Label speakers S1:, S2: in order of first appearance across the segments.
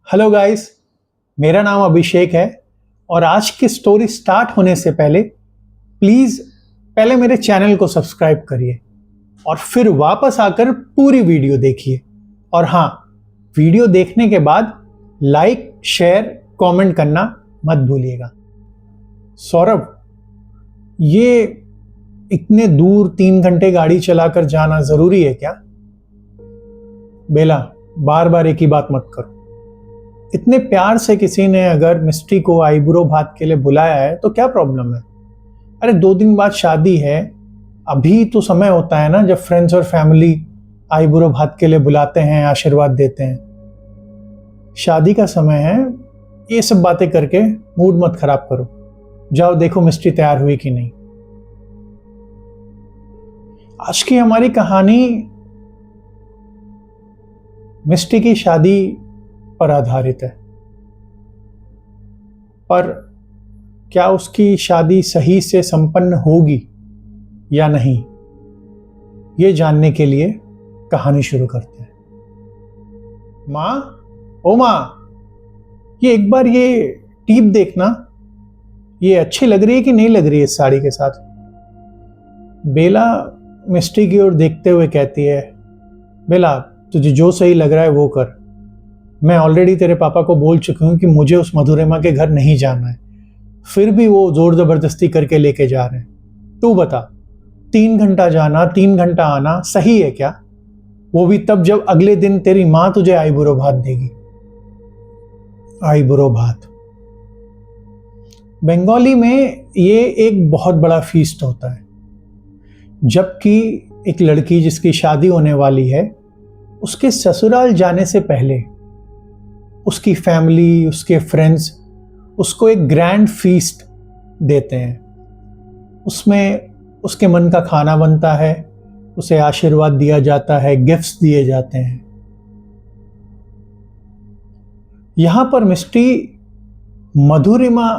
S1: Hello guys, मेरा नाम अभिषेक है और आज की स्टोरी स्टार्ट होने से पहले प्लीज़ पहले मेरे चैनल को सब्सक्राइब करिए और फिर वापस आकर पूरी वीडियो देखिए। और हाँ, वीडियो देखने के बाद लाइक, शेयर, कमेंट करना मत भूलिएगा। सौरभ, ये इतने दूर 3 घंटे गाड़ी चलाकर जाना ज़रूरी है क्या? बेला, बार बार एक ही बात मत करो। इतने प्यार से किसी ने अगर मिस्ट्री को आईब्रो भात के लिए बुलाया है तो क्या प्रॉब्लम है? अरे 2 दिन बाद शादी है, अभी तो समय होता है ना जब फ्रेंड्स और फैमिली आईब्रो भात के लिए बुलाते हैं, आशीर्वाद देते हैं। शादी का समय है, ये सब बातें करके मूड मत खराब करो। जाओ देखो मिस्ट्री तैयार हुई कि नहीं। आज की हमारी कहानी मिस्ट्री की शादी पर आधारित है, पर क्या उसकी शादी सही से संपन्न होगी या नहीं, ये जानने के लिए कहानी शुरू करते हैं। माँ, ओ माँ, ये एक बार ये टीप देखना, ये अच्छी लग रही है कि नहीं लग रही है इस साड़ी के साथ? बेला मिस्ट्री की ओर देखते हुए कहती है, बेला तुझे जो सही लग रहा है वो कर। मैं ऑलरेडी तेरे पापा को बोल चुकी हूँ कि मुझे उस मधुरिमा के घर नहीं जाना है, फिर भी वो जोर जबरदस्ती करके लेके जा रहे हैं। तू बता, 3 घंटा जाना 3 घंटा आना सही है क्या? वो भी तब जब अगले दिन तेरी माँ तुझे आईब्रो भात देगी। आईब्रो भात बंगाली में ये एक बहुत बड़ा फीस्ट होता है, जबकि एक लड़की जिसकी शादी होने वाली है उसके ससुराल जाने से पहले उसकी फैमिली, उसके फ्रेंड्स उसको एक ग्रैंड फीस्ट देते हैं। उसमें उसके मन का खाना बनता है, उसे आशीर्वाद दिया जाता है, गिफ्ट्स दिए जाते हैं। यहां पर मिस्ट्री मधुरिमा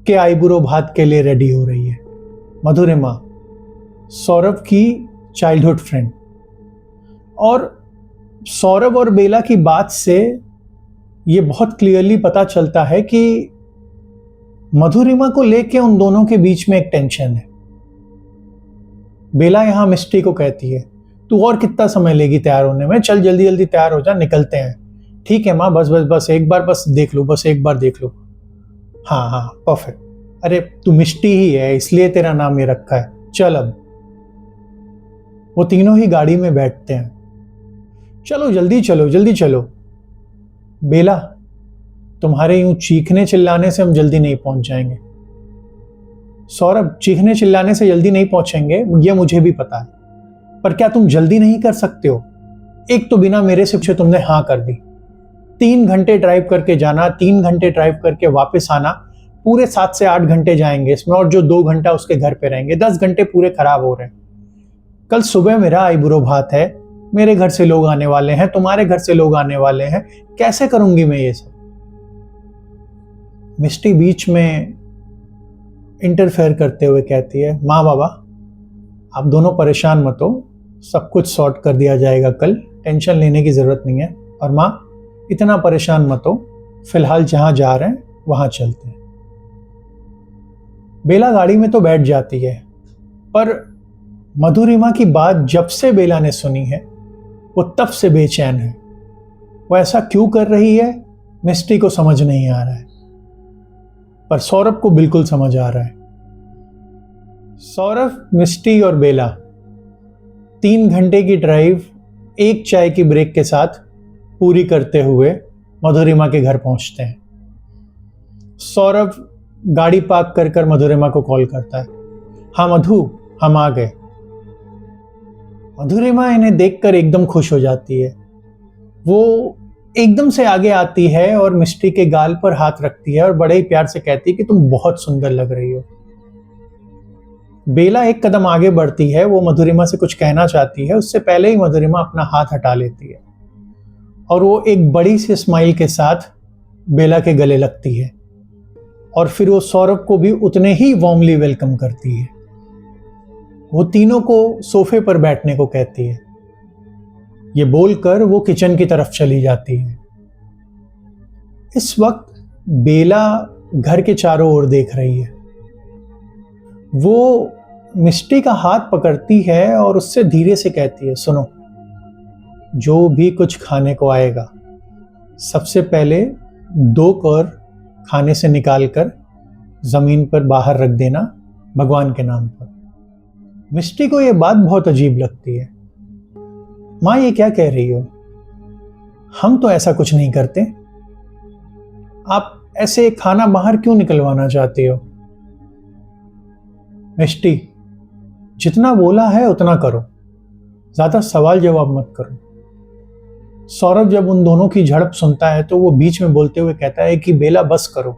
S1: के आईब्रो भात के लिए रेडी हो रही है। मधुरिमा सौरभ की चाइल्डहुड फ्रेंड, और सौरभ और बेला की बात से ये बहुत क्लियरली पता चलता है कि मधुरिमा को लेके उन दोनों के बीच में एक टेंशन है। बेला यहां मिस्ट्री को कहती है, तू और कितना समय लेगी तैयार होने में? चल जल्दी जल्दी तैयार हो जा, निकलते हैं। ठीक है माँ, बस बस बस एक बार बस देख लो, बस एक बार देख लो। हाँ हाँ, परफेक्ट। अरे तू मिस्ट्री ही है इसलिए तेरा नाम ये रखा है, चल अब। वो तीनों ही गाड़ी में बैठते हैं। चलो जल्दी चलो, जल्दी चलो। बेला, तुम्हारे यूं चीखने चिल्लाने से हम जल्दी नहीं पहुंच जाएंगे। सौरभ, चीखने चिल्लाने से जल्दी नहीं पहुंचेंगे ये मुझे भी पता है, पर क्या तुम जल्दी नहीं कर सकते हो? एक तो बिना मेरे से पूछे तुमने हाँ कर दी। 3 घंटे ड्राइव करके जाना, 3 घंटे ड्राइव करके वापस आना, पूरे 7 से 8 घंटे जाएंगे इसमें, और जो 2 घंटा उसके घर पे रहेंगे, 10 घंटे पूरे खराब हो रहे हैं। कल सुबह मेरा आईब्रो भात है, मेरे घर से लोग आने वाले हैं, तुम्हारे घर से लोग आने वाले हैं, कैसे करूंगी मैं ये सब? मिस्ट्री बीच में इंटरफेयर करते हुए कहती है, माँ बाबा आप दोनों परेशान मत हो, सब कुछ सॉर्ट कर दिया जाएगा कल, टेंशन लेने की जरूरत नहीं है। और माँ इतना परेशान मत हो, फिलहाल जहां जा रहे हैं वहां चलते हैं। बेला गाड़ी में तो बैठ जाती है, पर मधुरिमा की बात जब से बेला ने सुनी है वो तब से बेचैन है। वो ऐसा क्यों कर रही है मिस्ट्री को समझ नहीं आ रहा है, पर सौरभ को बिल्कुल समझ आ रहा है। सौरभ, मिस्ट्री और बेला 3 घंटे की ड्राइव एक चाय की ब्रेक के साथ पूरी करते हुए मधुरिमा के घर पहुंचते हैं। सौरभ गाड़ी पार्क कर मधुरिमा को कॉल करता है, हाँ मधु, हम आ गए। मधुरिमा इन्हें देखकर एकदम खुश हो जाती है। वो एकदम से आगे आती है और मिस्ट्री के गाल पर हाथ रखती है और बड़े ही प्यार से कहती है कि तुम बहुत सुंदर लग रही हो। बेला एक कदम आगे बढ़ती है, वो मधुरिमा से कुछ कहना चाहती है, उससे पहले ही मधुरिमा अपना हाथ हटा लेती है और वो एक बड़ी सी स्माइल के साथ बेला के गले लगती है, और फिर वो सौरभ को भी उतने ही वार्मली वेलकम करती है। वो तीनों को सोफे पर बैठने को कहती है। ये बोलकर वो किचन की तरफ चली जाती है। इस वक्त बेला घर के चारों ओर देख रही है। वो मिष्टी का हाथ पकड़ती है और उससे धीरे से कहती है, सुनो, जो भी कुछ खाने को आएगा सबसे पहले 2 कौर खाने से निकालकर जमीन पर बाहर रख देना भगवान के नाम पर। मिष्टी को यह बात बहुत अजीब लगती है। माँ, ये क्या कह रही हो? हम तो ऐसा कुछ नहीं करते। आप ऐसे खाना बाहर क्यों निकलवाना चाहते हो? मिष्टी, जितना बोला है उतना करो, ज्यादा सवाल जवाब मत करो। सौरभ जब उन दोनों की झड़प सुनता है तो वो बीच में बोलते हुए कहता है कि बेला, बस करो,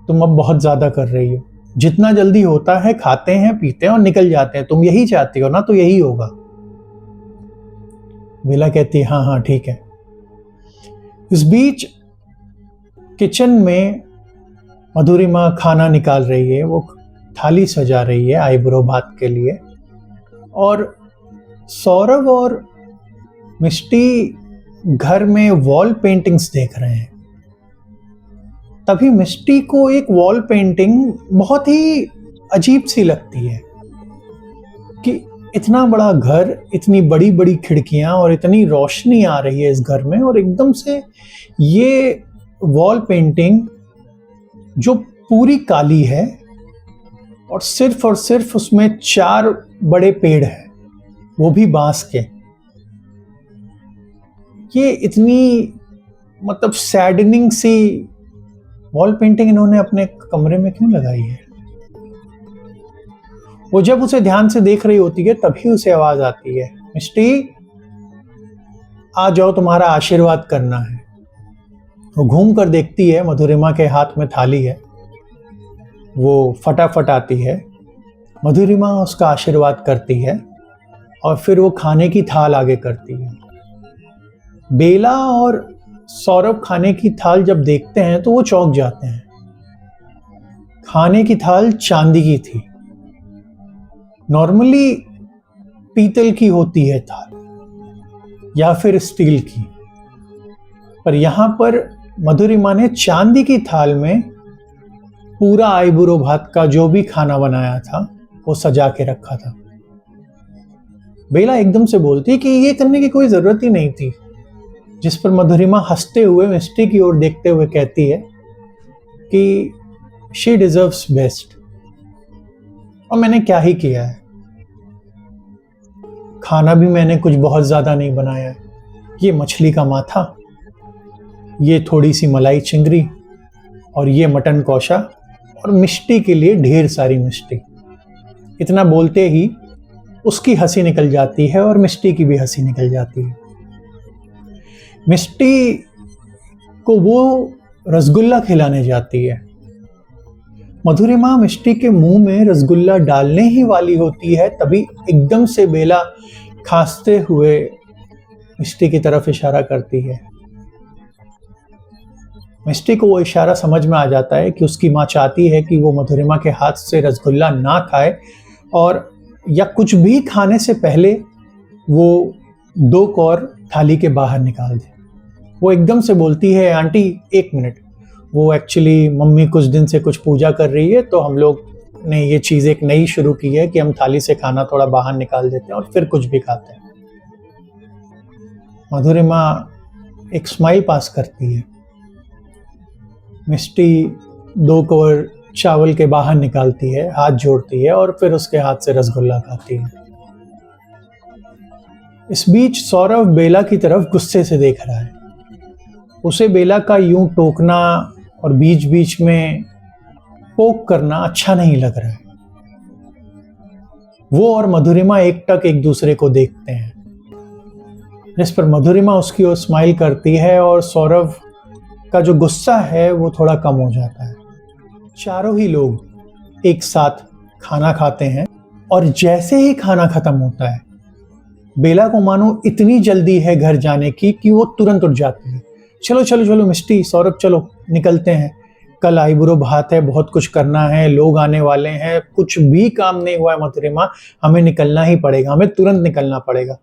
S1: तुम अब बहुत ज्यादा कर रही हो। जितना जल्दी होता है खाते हैं, पीते हैं और निकल जाते हैं। तुम यही चाहती हो ना, तो यही होगा। बेला कहती है, हाँ हाँ ठीक है। इस बीच किचन में मधुरिमा खाना निकाल रही है। वो थाली सजा रही है आईब्रो भात के लिए, और सौरभ और मिष्टी घर में वॉल पेंटिंग्स देख रहे हैं। तभी मिष्टी को एक वॉल पेंटिंग बहुत ही अजीब सी लगती है कि इतना बड़ा घर, इतनी बड़ी बड़ी खिड़कियां और इतनी रोशनी आ रही है इस घर में, और एकदम से ये वॉल पेंटिंग जो पूरी काली है और सिर्फ उसमें 4 बड़े पेड़ हैं, वो भी बांस के। ये इतनी मतलब सैडनिंग सी वॉल पेंटिंग इन्होंने अपने कमरे में क्यों लगाई है? वो जब उसे ध्यान से देख रही होती है तभी उसे आवाज आती है, मिष्टी, आ जाओ, तुम्हारा आशीर्वाद करना है। वो घूम कर देखती है, मधुरिमा के हाथ में थाली है। वो फटाफट आती है, मधुरिमा उसका आशीर्वाद करती है और फिर वो खाने की थाल आगे करती है। बेला और सौरभ खाने की थाल जब देखते हैं तो वो चौंक जाते हैं। खाने की थाल चांदी की थी। नॉर्मली पीतल की होती है थाल या फिर स्टील की, पर यहां पर मधुरिमा ने चांदी की थाल में पूरा आईबुरो भात का जो भी खाना बनाया था वो सजा के रखा था। बेला एकदम से बोलती कि ये करने की कोई जरूरत ही नहीं थी, जिस पर मधुरिमा हंसते हुए मिष्टी की ओर देखते हुए कहती है कि शी डिजर्व्स बेस्ट। और मैंने क्या ही किया है, खाना भी मैंने कुछ बहुत ज्यादा नहीं बनाया है। ये मछली का माथा, ये थोड़ी सी मलाई चिंगरी और ये मटन कौशा, और मिष्टी के लिए ढेर सारी मिष्टी। इतना बोलते ही उसकी हंसी निकल जाती है और मिष्टी की भी हंसी निकल जाती है। मिष्टी को वो रसगुल्ला खिलाने जाती है। मधुरिमा मिष्टी के मुंह में रसगुल्ला डालने ही वाली होती है, तभी एकदम से बेला खांसते हुए मिष्टी की तरफ इशारा करती है। मिष्टी को वो इशारा समझ में आ जाता है कि उसकी माँ चाहती है कि वो मधुरिमा के हाथ से रसगुल्ला ना खाए, और या कुछ भी खाने से पहले वो 2 कौर थाली के बाहर निकाल दे। वो एकदम से बोलती है, आंटी 1 मिनट, वो एक्चुअली मम्मी कुछ दिन से कुछ पूजा कर रही है, तो हम लोग ने ये चीज़ एक नई शुरू की है कि हम थाली से खाना थोड़ा बाहर निकाल देते हैं और फिर कुछ भी खाते हैं। मधुरिमा एक स्माइल पास करती है। मिष्टी 2 कौर चावल के बाहर निकालती है, हाथ जोड़ती है और फिर उसके हाथ से रसगुल्ला खाती है। इस बीच सौरभ बेला की तरफ गुस्से से देख रहा है। उसे बेला का यूं टोकना और बीच बीच में पोक करना अच्छा नहीं लग रहा है। वो और मधुरिमा एकटक एक दूसरे को देखते हैं, जिस पर मधुरिमा उसकी ओर स्माइल करती है और सौरभ का जो गुस्सा है वो थोड़ा कम हो जाता है। चारों ही लोग एक साथ खाना खाते हैं और जैसे ही खाना खत्म होता है, बेला को मानो इतनी जल्दी है घर जाने की कि वो तुरंत उठ जाती है। चलो चलो चलो मिष्टी, सौरभ, चलो निकलते हैं, कल आईबुरो भात है, बहुत कुछ करना है, लोग आने वाले हैं, कुछ भी काम नहीं हुआ है मधुरिमा, हमें निकलना ही पड़ेगा, हमें तुरंत निकलना पड़ेगा।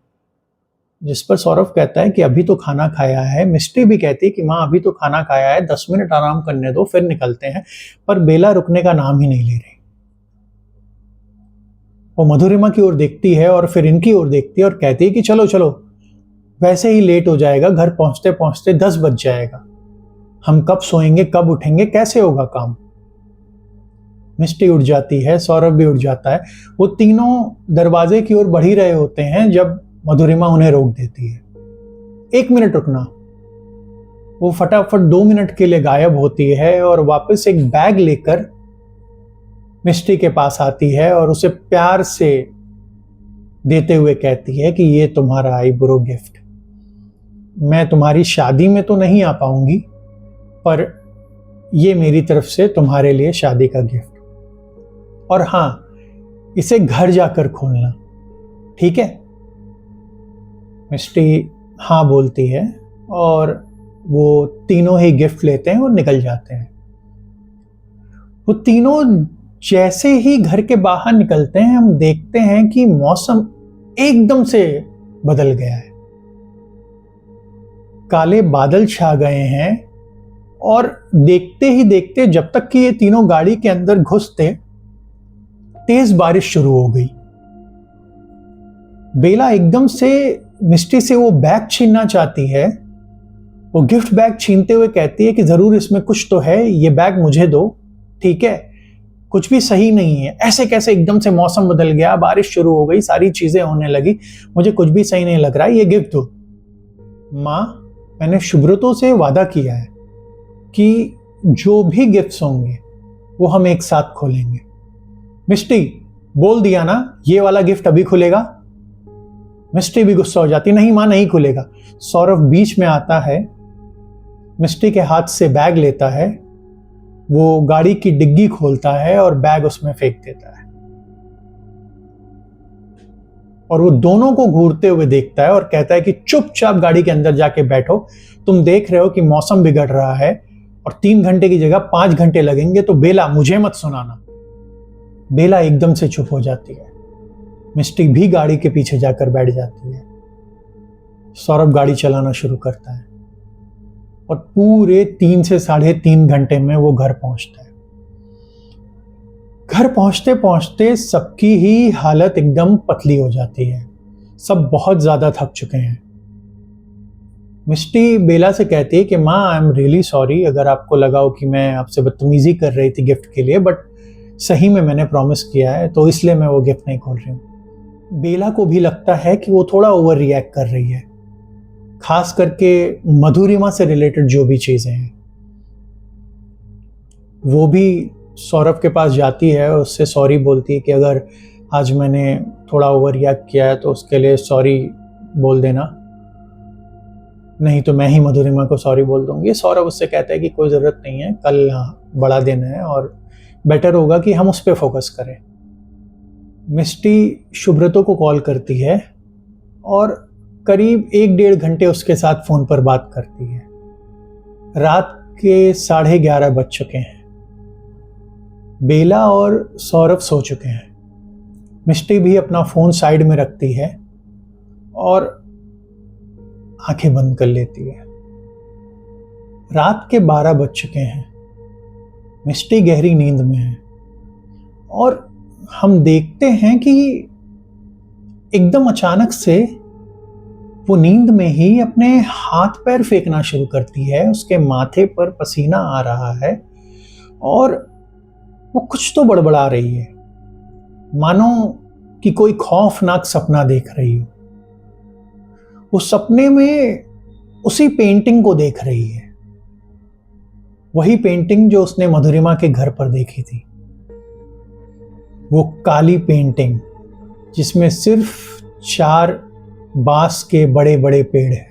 S1: जिस पर सौरभ कहता है कि अभी तो खाना खाया है। मिष्टी भी कहती है कि माँ अभी तो खाना खाया है, 10 मिनट आराम करने दो फिर निकलते हैं। पर बेला रुकने का नाम ही नहीं ले रही। वो मधुरिमा की ओर देखती है और फिर इनकी ओर देखती है और कहती है कि चलो चलो, वैसे ही लेट हो जाएगा, घर पहुंचते पहुंचते 10 बज जाएगा। हम कब सोएंगे, कब उठेंगे, कैसे होगा काम। मिष्टी उठ जाती है, सौरभ भी उठ जाता है। वो तीनों दरवाजे की ओर बढ़ ही रहे होते हैं जब मधुरिमा उन्हें रोक देती है। 1 मिनट रुकना। वो फटाफट 2 मिनट के लिए गायब होती है और वापस एक बैग लेकर मिष्टी के पास आती है और उसे प्यार से देते हुए कहती है कि ये तुम्हारा आईब्रो गिफ्ट। मैं तुम्हारी शादी में तो नहीं आ पाऊंगी, पर ये मेरी तरफ से तुम्हारे लिए शादी का गिफ्ट। और हां, इसे घर जाकर खोलना, ठीक है। मिष्टी हाँ बोलती है और वो तीनों ही गिफ्ट लेते हैं और निकल जाते हैं। वो तीनों जैसे ही घर के बाहर निकलते हैं, हम देखते हैं कि मौसम एकदम से बदल गया है। काले बादल छा गए हैं और देखते ही देखते जब तक कि ये तीनों गाड़ी के अंदर घुसते, तेज बारिश शुरू हो गई। बेला एकदम से मिष्टी से वो बैग छीनना चाहती है। वो गिफ्ट बैग छीनते हुए कहती है कि जरूर इसमें कुछ तो है, ये बैग मुझे दो, ठीक है। कुछ भी सही नहीं है। ऐसे कैसे एकदम से मौसम बदल गया, बारिश शुरू हो गई, सारी चीजें होने लगी, मुझे कुछ भी सही नहीं लग रहा है, ये गिफ्ट दो। माँ, मैंने शुभ्रतो से वादा किया है कि जो भी गिफ्ट्स होंगे वो हम एक साथ खोलेंगे। मिष्टी, बोल दिया ना ये वाला गिफ्ट अभी खुलेगा। मिष्टी भी गुस्सा हो जाती, नहीं माँ नहीं खुलेगा। सौरभ बीच में आता है, मिष्टी के हाथ से बैग लेता है, वो गाड़ी की डिग्गी खोलता है और बैग उसमें फेंक देता है। और वो दोनों को घूरते हुए देखता है और कहता है कि चुपचाप गाड़ी के अंदर जाके बैठो। तुम देख रहे हो कि मौसम बिगड़ रहा है और 3 घंटे की जगह 5 घंटे लगेंगे, तो बेला मुझे मत सुनाना। बेला एकदम से चुप हो जाती है। मिष्टी भी गाड़ी के पीछे जाकर बैठ जाती है। सौरभ गाड़ी चलाना शुरू करता है और पूरे 3 से 3.5 घंटे में वो घर पहुंचता है। घर पहुंचते पहुंचते सबकी ही हालत एकदम पतली हो जाती है। सब बहुत ज्यादा थक चुके हैं। मिष्टी बेला से कहती है कि माँ, आई एम रियली सॉरी अगर आपको लगा हो कि मैं आपसे बदतमीजी कर रही थी गिफ्ट के लिए, बट सही में मैंने प्रॉमिस किया है, तो इसलिए मैं वो गिफ्ट नहीं खोल रही हूँ। बेला को भी लगता है कि वो थोड़ा ओवर रिएक्ट कर रही है, खास करके मधुरिमा से रिलेटेड जो भी चीजें हैं। वो भी सौरभ के पास जाती है और उससे सॉरी बोलती है कि अगर आज मैंने थोड़ा ओवर रिएक्ट किया है तो उसके लिए सॉरी बोल देना, नहीं तो मैं ही मधुरिमा को सॉरी बोल दूंगी। सौरभ उससे कहता है कि कोई ज़रूरत नहीं है, कल बड़ा दिन है और बेटर होगा कि हम उस पर फोकस करें। मिष्टी शुभ्रतो को कॉल करती है और करीब 1-1.5 घंटे उसके साथ फ़ोन पर बात करती है। रात के 11:30 बज चुके हैं। बेला और सौरभ सो चुके हैं। मिष्टी भी अपना फ़ोन साइड में रखती है और आंखें बंद कर लेती है। रात के 12 बज चुके हैं। मिष्टी गहरी नींद में है और हम देखते हैं कि एकदम अचानक से वो नींद में ही अपने हाथ पैर फेंकना शुरू करती है। उसके माथे पर पसीना आ रहा है और वो कुछ तो बड़बड़ा रही है, मानो कि कोई खौफनाक सपना देख रही हो। उस सपने में उसी पेंटिंग को देख रही है, वही पेंटिंग जो उसने मधुरिमा के घर पर देखी थी। वो काली पेंटिंग जिसमें सिर्फ 4 बांस के बड़े बड़े पेड़ हैं।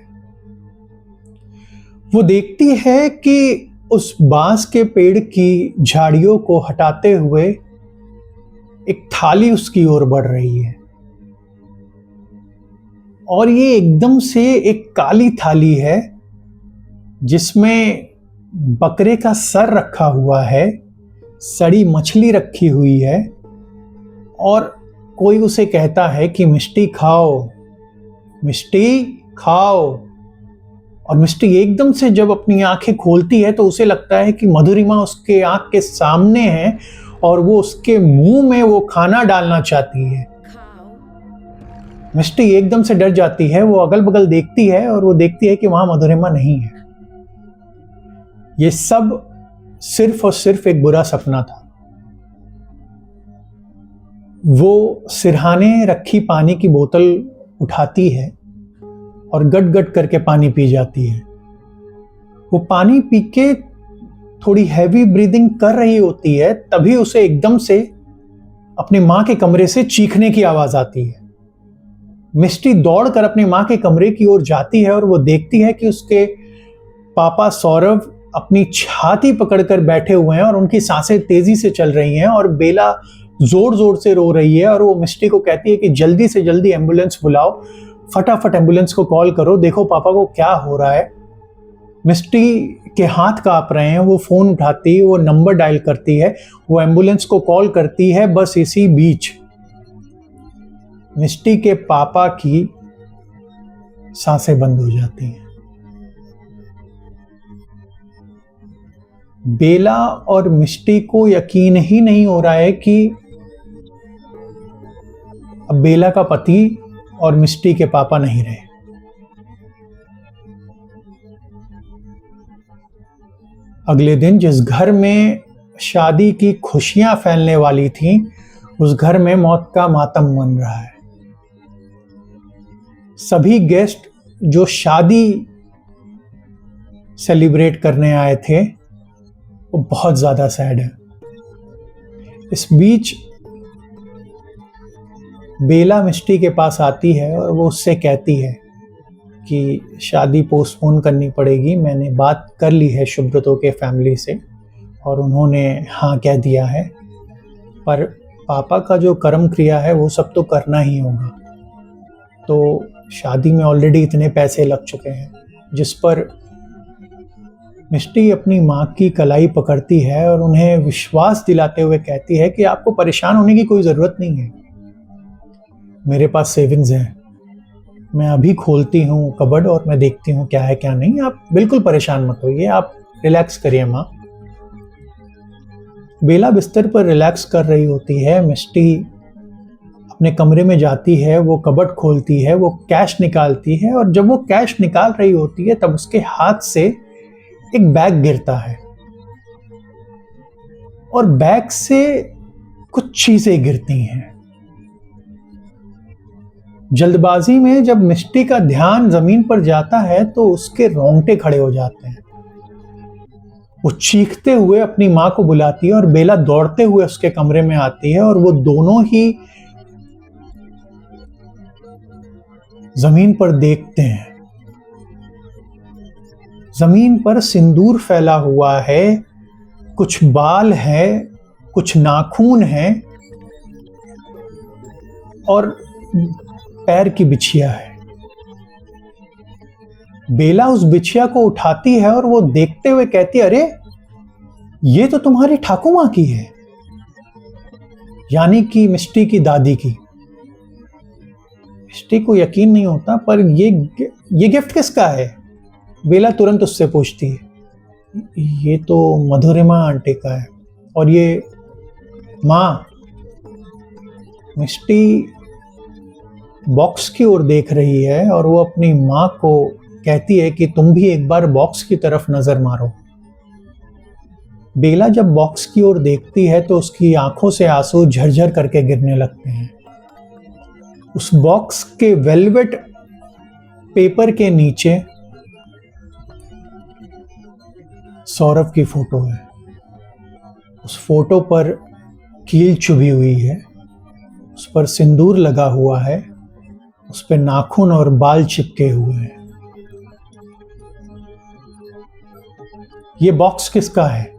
S1: वो देखती है कि उस बांस के पेड़ की झाड़ियों को हटाते हुए एक थाली उसकी ओर बढ़ रही है और ये एकदम से एक काली थाली है जिसमें बकरे का सर रखा हुआ है, सड़ी मछली रखी हुई है और कोई उसे कहता है कि मिष्टी खाओ, मिष्टी खाओ। और मिष्टी एकदम से जब अपनी आंखें खोलती है तो उसे लगता है कि मधुरिमा उसके आंख के सामने है और वो उसके मुंह में वो खाना डालना चाहती है। मिष्टी एकदम से डर जाती है, वो अगल बगल देखती है और वो देखती है कि वहां मधुरिमा नहीं है। ये सब सिर्फ और सिर्फ एक बुरा सपना था। वो सिरहाने रखी पानी की बोतल उठाती है और गट गट करके पानी पी जाती है। वो पानी पी के थोड़ी हैवी ब्रीदिंग कर रही होती है, तभी उसे एकदम से अपनी मां के कमरे से चीखने की आवाज आती है। मिष्टी दौड़कर अपनी मां के कमरे की ओर जाती है और वो देखती है कि उसके पापा सौरभ अपनी छाती पकड़कर बैठे हुए हैं और उनकी सांसें तेजी से चल रही हैं और बेला जोर जोर से रो रही है। और वो मिष्टी को कहती है कि जल्दी से जल्दी एम्बुलेंस बुलाओ, फटाफट एम्बुलेंस को कॉल करो, देखो पापा को क्या हो रहा है। मिष्टी के हाथ कांप रहे हैं, वो फोन उठाती है, वो नंबर डायल करती है, वो एम्बुलेंस को कॉल करती है। बस इसी बीच मिष्टी के पापा की सांसें बंद हो जाती हैं। बेला और मिष्टी को यकीन ही नहीं हो रहा है कि अब बेला का पति और मिष्टी के पापा नहीं रहे। अगले दिन जिस घर में शादी की खुशियां फैलने वाली थीं, उस घर में मौत का मातम मन रहा है। सभी गेस्ट जो शादी सेलिब्रेट करने आए थे वो बहुत ज्यादा सैड है। इस बीच बेला मिष्टी के पास आती है और वो उससे कहती है कि शादी पोस्टपोन करनी पड़ेगी। मैंने बात कर ली है शुभ्रतो के फैमिली से और उन्होंने हाँ कह दिया है, पर पापा का जो कर्म क्रिया है वो सब तो करना ही होगा। तो शादी में ऑलरेडी इतने पैसे लग चुके हैं। जिस पर मिष्टी अपनी माँ की कलाई पकड़ती है और उन्हें विश्वास दिलाते हुए कहती है कि आपको परेशान होने की कोई ज़रूरत नहीं है, मेरे पास सेविंग्स हैं, मैं अभी खोलती हूँ कबर्ड और मैं देखती हूँ क्या है क्या नहीं, आप बिल्कुल परेशान मत होइए, आप रिलैक्स करिए माँ। बेला बिस्तर पर रिलैक्स कर रही होती है। मिष्टी अपने कमरे में जाती है, वो कबर्ड खोलती है, वो कैश निकालती है और जब वो कैश निकाल रही होती है तब उसके हाथ से एक बैग गिरता है और बैग से कुछ चीजें गिरती हैं। जल्दबाजी में जब मिष्टी का ध्यान जमीन पर जाता है तो उसके रोंगटे खड़े हो जाते हैं। वो चीखते हुए अपनी मां को बुलाती है और बेला दौड़ते हुए उसके कमरे में आती है और वो दोनों ही जमीन पर देखते हैं। जमीन पर सिंदूर फैला हुआ है, कुछ बाल है, कुछ नाखून है और पैर की बिछिया है। बेला उस बिछिया को उठाती है और वो देखते हुए कहती है, अरे ये तो तुम्हारी ठाकुर मां की है, यानी कि मिष्टी की दादी की। मिष्टी को यकीन नहीं होता, पर ये गिफ्ट किसका है? बेला तुरंत उससे पूछती है, ये तो मधुरिमा आंटी का है। और ये मां, मिष्टी बॉक्स की ओर देख रही है और वो अपनी मां को कहती है कि तुम भी एक बार बॉक्स की तरफ नजर मारो। बेला जब बॉक्स की ओर देखती है तो उसकी आंखों से आंसू झरझर करके गिरने लगते हैं। उस बॉक्स के वेलवेट पेपर के नीचे सौरभ की फोटो है। उस फोटो पर कील चुभी हुई है, उस पर सिंदूर लगा हुआ है, उस पर नाखून और बाल चिपके हुए हैं। ये बॉक्स किसका है?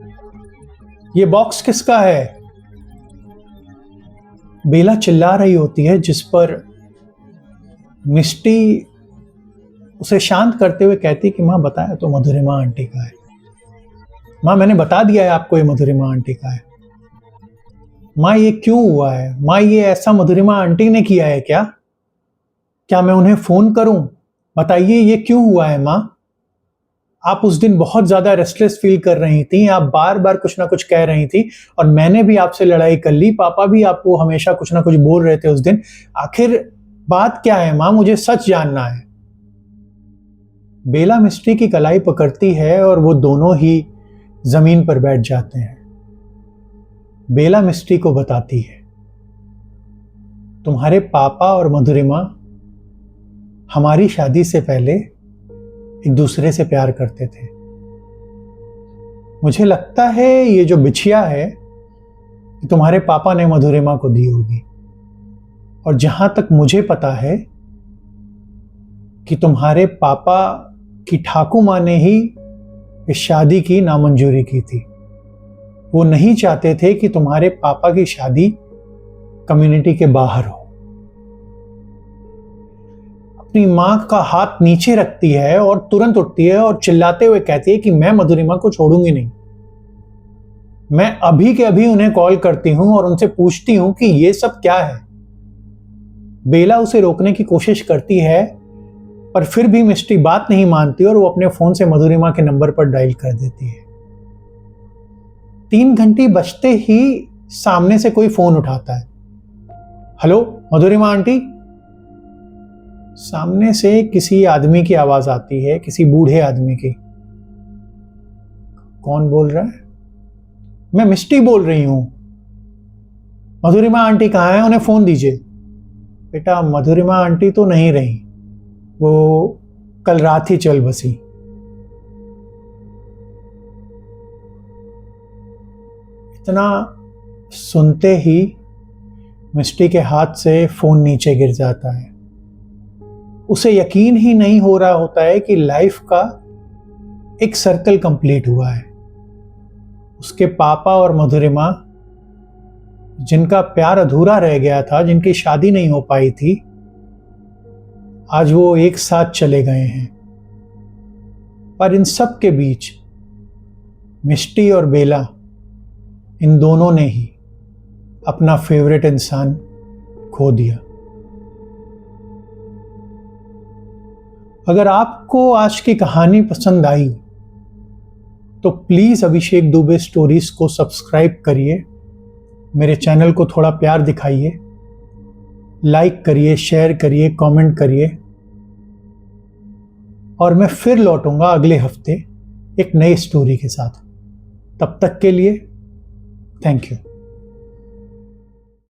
S1: ये बॉक्स किसका है? बेला चिल्ला रही होती है, जिस पर मिष्टी उसे शांत करते हुए कहती कि मां बताया तो मधुरिमा आंटी का है। मां मैंने बता दिया है आपको ये मधुरिमा आंटी का है। मां ये क्यों हुआ है? मां ये ऐसा मधुरिमा आंटी ने किया है क्या? क्या मैं उन्हें फोन करूं? बताइए ये क्यों हुआ है माँ? आप उस दिन बहुत ज्यादा रेस्टलेस फील कर रही थी, आप बार बार कुछ ना कुछ कह रही थी और मैंने भी आपसे लड़ाई कर ली, पापा भी आपको हमेशा कुछ ना कुछ बोल रहे थे उस दिन। आखिर बात क्या है माँ? मुझे सच जानना है। बेला मिस्ट्री की कलाई पकड़ती है और वो दोनों ही जमीन पर बैठ जाते हैं। बेला मिस्ट्री को बताती है, तुम्हारे पापा और मधुरिमा हमारी शादी से पहले एक दूसरे से प्यार करते थे। मुझे लगता है ये जो बिछिया है तुम्हारे पापा ने मधुरिमा को दी होगी, और जहां तक मुझे पता है कि तुम्हारे पापा की ठाकू माँ ने ही इस शादी की नामंजूरी की थी। वो नहीं चाहते थे कि तुम्हारे पापा की शादी कम्युनिटी के बाहर हो। अपनी मां का हाथ नीचे रखती है और तुरंत उठती है और चिल्लाते हुए कहती है कि मैं मधुरिमा को छोड़ूंगी नहीं। मैं अभी के अभी उन्हें कॉल करती हूं और उनसे पूछती हूं कि ये सब क्या है। बेला उसे रोकने की कोशिश करती है पर फिर भी मिस्ट्री बात नहीं मानती और वो अपने फोन से मधुरिमा के नंबर पर डायल कर देती है। 3 घंटे बजते ही सामने से कोई फोन उठाता है। हेलो मधुरिमा आंटी? सामने से किसी आदमी की आवाज आती है, किसी बूढ़े आदमी की। कौन बोल रहा है? मैं मिस्टी बोल रही हूं। मधुरिमा आंटी कहाँ है? उन्हें फोन दीजिए। बेटा मधुरिमा आंटी तो नहीं रही, वो कल रात ही चल बसी। इतना सुनते ही मिस्टी के हाथ से फोन नीचे गिर जाता है। उसे यकीन ही नहीं हो रहा होता है कि लाइफ का एक सर्कल कंप्लीट हुआ है। उसके पापा और मधुरिमा, जिनका प्यार अधूरा रह गया था, जिनकी शादी नहीं हो पाई थी, आज वो एक साथ चले गए हैं। पर इन सब के बीच मिस्टी और बेला, इन दोनों ने ही अपना फेवरेट इंसान खो दिया। अगर आपको आज की कहानी पसंद आई तो प्लीज अभिषेक दुबे स्टोरीज को सब्सक्राइब करिए, मेरे चैनल को थोड़ा प्यार दिखाइए, लाइक करिए, शेयर करिए, कमेंट करिए, और मैं फिर लौटूंगा अगले हफ्ते एक नई स्टोरी के साथ। तब तक के लिए थैंक यू।